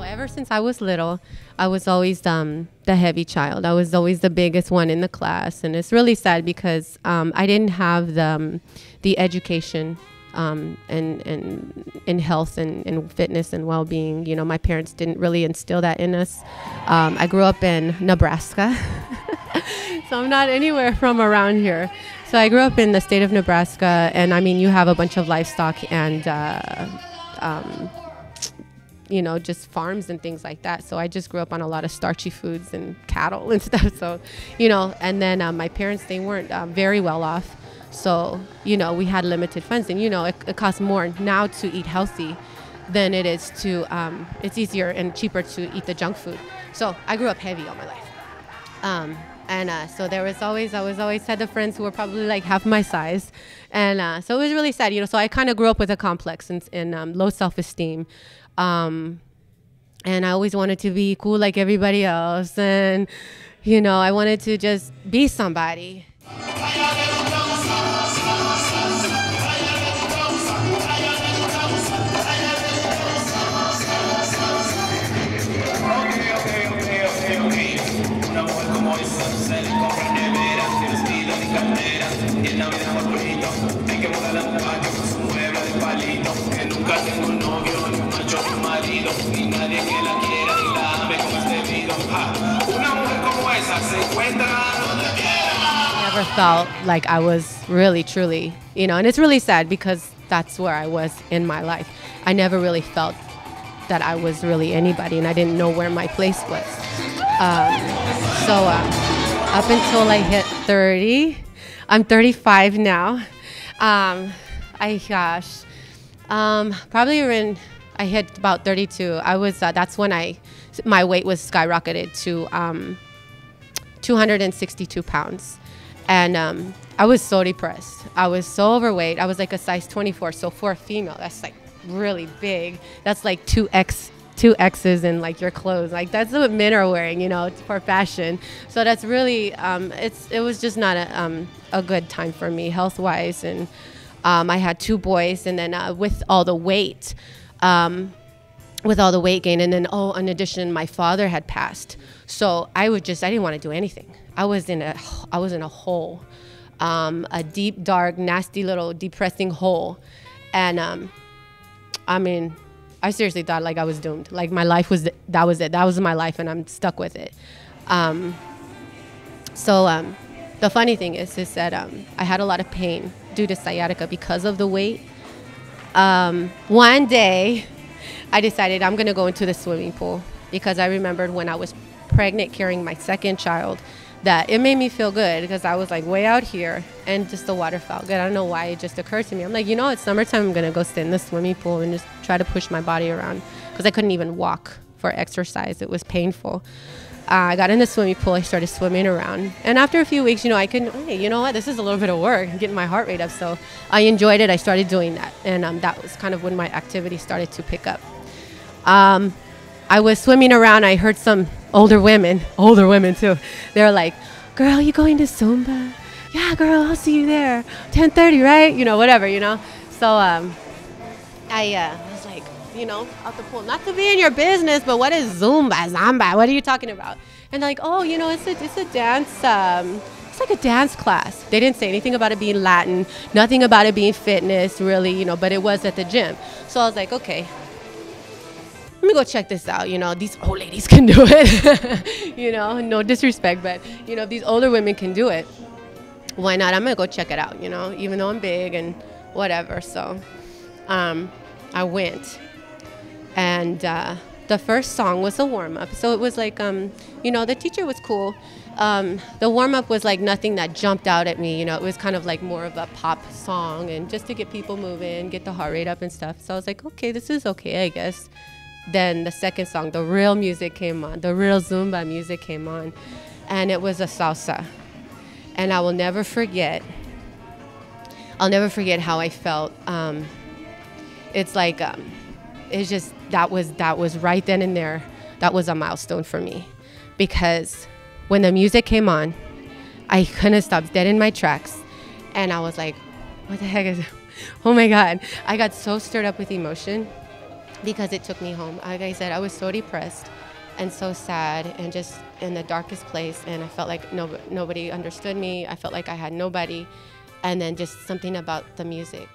ever since I was little, I was always the heavy child. I was always the biggest one in the class, and it's really sad because I didn't have the education in health and fitness and well-being. You know, my parents didn't really instill that in us. I grew up in Nebraska, so I'm not anywhere from around here. So I grew up in the state of Nebraska, and I mean, you have a bunch of livestock and you know, just farms and things like that. So I just grew up on a lot of starchy foods and cattle and stuff. So, you know, and then my parents, they weren't very well off. So, you know, we had limited funds, and, you know, it costs more now to eat healthy than it is to, it's easier and cheaper to eat the junk food. So I grew up heavy all my life. So there was always, I was always had the friends who were probably like half my size. And so it was really sad, you know, so I kind of grew up with a complex and low self-esteem. And I always wanted to be cool like everybody else. And, you know, I wanted to just be somebody. Never felt like I was really, truly, you know, and it's really sad because that's where I was in my life. I never really felt that I was really anybody, and I didn't know where my place was. Up until I hit 30, I'm 35 now. Probably when I hit about 32, I was, that's when my weight was skyrocketed to 262 pounds. And I was so depressed. I was so overweight. I was like a size 24. So for a female, that's like really big. That's like two X's in like your clothes. Like that's what men are wearing, you know, for fashion. So that's really, it was just not a good time for me health-wise. And I had 2 boys, and then with all the weight gain, and then in addition, my father had passed. So I didn't want to do anything. I was in a hole, a deep, dark, nasty little depressing hole. And I mean, I seriously thought like I was doomed. Like my life was, that was it. That was my life, and I'm stuck with it. The funny thing is that I had a lot of pain due to sciatica because of the weight. One day, I decided I'm going to go into the swimming pool because I remembered when I was pregnant carrying my second child that it made me feel good because I was like way out here and just the water felt good. I don't know why, it just occurred to me. I'm like, you know, it's summertime. I'm going to go sit in the swimming pool and just try to push my body around because I couldn't even walk for exercise. It was painful. I got in the swimming pool. I started swimming around. And after a few weeks, you know, hey, you know what? This is a little bit of work, getting my heart rate up. So I enjoyed it. I started doing that. And that was kind of when my activity started to pick up. I was swimming around. I heard some older women too. They're like, girl, you going to Zumba? Yeah, girl, I'll see you there. 10:30, right? You know, whatever, you know. So I was like, you know, out the pool. Not to be in your business, but what is Zumba? What are you talking about? And they're like, oh, you know, it's a dance. It's like a dance class. They didn't say anything about it being Latin, nothing about it being fitness, really, you know. But it was at the gym. So I was like, okay, let me go check this out. You know, these old ladies can do it. You know, no disrespect, but you know, if these older women can do it, why not? I'm gonna go check it out. You know, even though I'm big and whatever. So I went. And the first song was a warm-up. So it was like, you know, the teacher was cool. The warm-up was like nothing that jumped out at me. You know, it was kind of like more of a pop song and just to get people moving, get the heart rate up and stuff. So I was like, okay, this is okay, I guess. Then the second song, the real music came on. The real Zumba music came on. And it was a salsa. And I will never forget. I'll never forget how I felt. It's like... it's just that was right then and there. That was a milestone for me because when the music came on, I couldn't stop, dead in my tracks, and I was like, what the heck is it? Oh my God. I got so stirred up with emotion. because it took me home. Like I said, I was so depressed and so sad and just in the darkest place, and I felt like nobody understood me. I felt like I had nobody, and then just something about the music